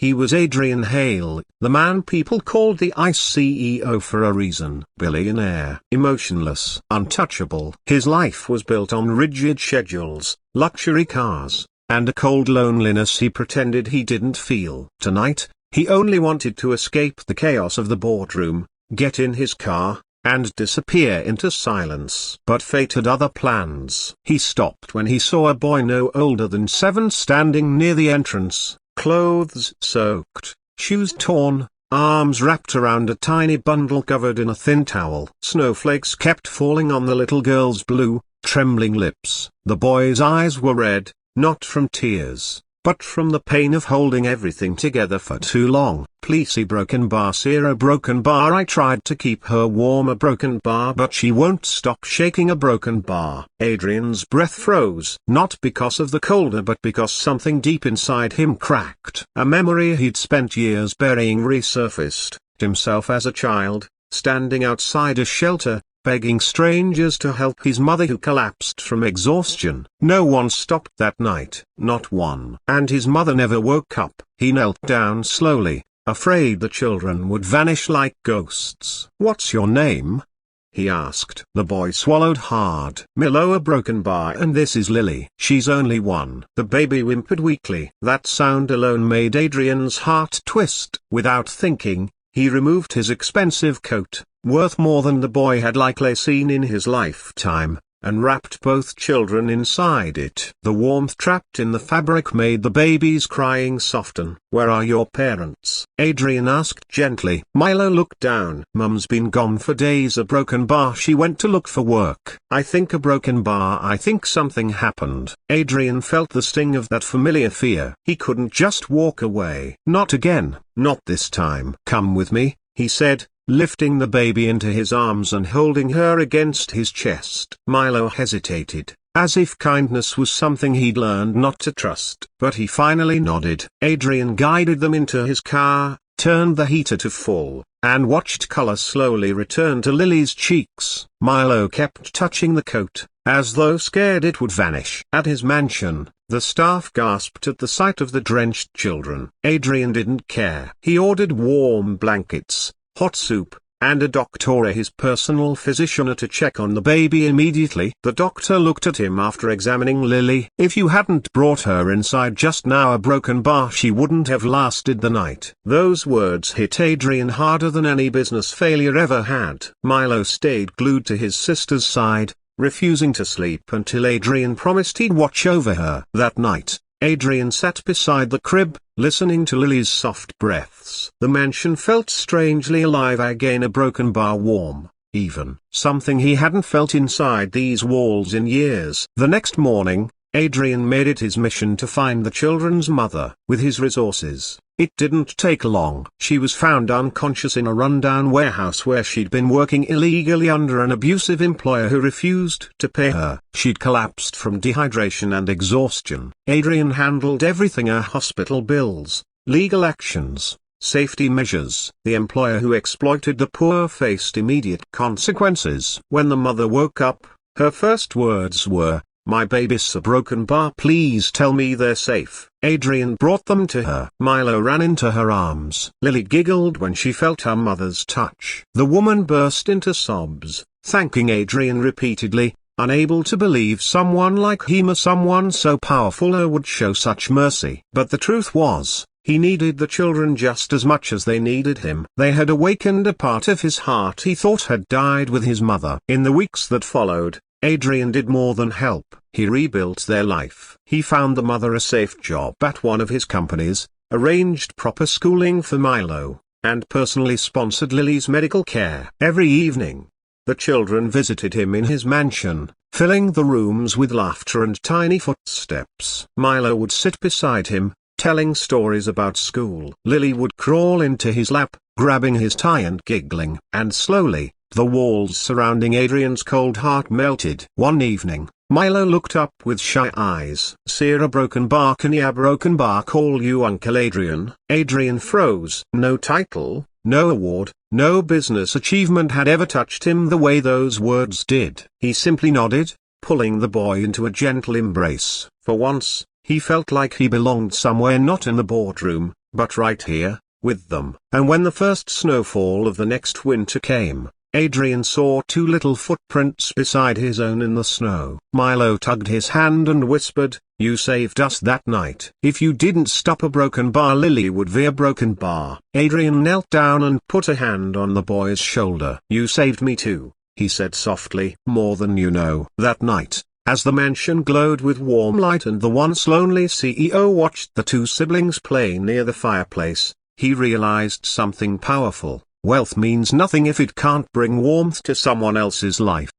He was Adrian Hale, the man people called the ICE CEO for a reason. Billionaire, emotionless, untouchable. His life was built on rigid schedules, luxury cars, and a cold loneliness he pretended he didn't feel. Tonight, he only wanted to escape the chaos of the boardroom, get in his car, and disappear into silence. But fate had other plans. He stopped when he saw a boy no older than 7 standing near the entrance, clothes soaked, shoes torn, arms wrapped around a tiny bundle covered in a thin towel. Snowflakes kept falling on the little girl's blue, trembling lips. The boy's eyes were red, not from tears, but from the pain of holding everything together for too long. Please, broken bar, Sarah, broken bar. I tried to keep her warm, a broken bar, but she won't stop shaking, a broken bar. Adrian's breath froze, not because of the cold, but because something deep inside him cracked. A memory he'd spent years burying resurfaced. Himself as a child, standing outside a shelter, begging strangers to help his mother who collapsed from exhaustion. No one stopped that night, not one. And his mother never woke up. He knelt down slowly, afraid the children would vanish like ghosts. "What's your name?" he asked. The boy swallowed hard. "Milo, a broken bar, and this is Lily. She's only 1." The baby whimpered weakly. That sound alone made Adrian's heart twist. Without thinking, he removed his expensive coat, worth more than the boy had likely seen in his lifetime, and wrapped both children inside it. The warmth trapped in the fabric made the baby's crying soften. "Where are your parents?" Adrian asked gently. Milo looked down. "Mum's been gone for days, a broken bar. She went to look for work." "I think, a broken bar, I think something happened." Adrian felt the sting of that familiar fear. He couldn't just walk away. Not again, not this time. "Come with me," he said, lifting the baby into his arms and holding her against his chest. Milo hesitated, as if kindness was something he'd learned not to trust. But he finally nodded. Adrian guided them into his car, turned the heater to full, and watched color slowly return to Lily's cheeks. Milo kept touching the coat, as though scared it would vanish. At his mansion, the staff gasped at the sight of the drenched children. Adrian didn't care. He ordered warm blankets, hot soup, and a doctor, his personal physician, to check on the baby immediately. The doctor looked at him after examining Lily. "If you hadn't brought her inside just now, a broken bar, she wouldn't have lasted the night." Those words hit Adrian harder than any business failure ever had. Milo stayed glued to his sister's side, refusing to sleep until Adrian promised he'd watch over her. That night, Adrian sat beside the crib, listening to Lily's soft breaths. The mansion felt strangely alive again, a broken bar, warm, even. Something he hadn't felt inside these walls in years. The next morning, Adrian made it his mission to find the children's mother. With his resources, it didn't take long. She was found unconscious in a rundown warehouse where she'd been working illegally under an abusive employer who refused to pay her. She'd collapsed from dehydration and exhaustion. Adrian handled everything: her hospital bills, legal actions, safety measures. The employer who exploited the poor faced immediate consequences. When the mother woke up, her first words were, "My baby's a broken bar, please tell me they're safe." Adrian brought them to her. Milo ran into her arms. Lily giggled when she felt her mother's touch. The woman burst into sobs, thanking Adrian repeatedly, unable to believe someone like him, someone so powerful, would show such mercy. But the truth was, he needed the children just as much as they needed him. They had awakened a part of his heart he thought had died with his mother. In the weeks that followed, Adrian did more than help. He rebuilt their life. He found the mother a safe job at one of his companies, arranged proper schooling for Milo, and personally sponsored Lily's medical care. Every evening, the children visited him in his mansion, filling the rooms with laughter and tiny footsteps. Milo would sit beside him, telling stories about school. Lily would crawl into his lap, grabbing his tie and giggling. And slowly, the walls surrounding Adrian's cold heart melted. One evening, Milo looked up with shy eyes. "Sarah broken bar, can ya broken bar call you Uncle Adrian?" Adrian froze. No title, no award, no business achievement had ever touched him the way those words did. He simply nodded, pulling the boy into a gentle embrace. For once, he felt like he belonged somewhere, not in the boardroom, but right here, with them. And when the first snowfall of the next winter came, Adrian saw two little footprints beside his own in the snow. Milo tugged his hand and whispered, "You saved us that night. If you didn't stop a broken bar, Lily would be a broken bar." Adrian knelt down and put a hand on the boy's shoulder. "You saved me too," he said softly. "More than you know." That night, as the mansion glowed with warm light and the once lonely CEO watched the two siblings play near the fireplace, he realized something powerful. Wealth means nothing if it can't bring warmth to someone else's life.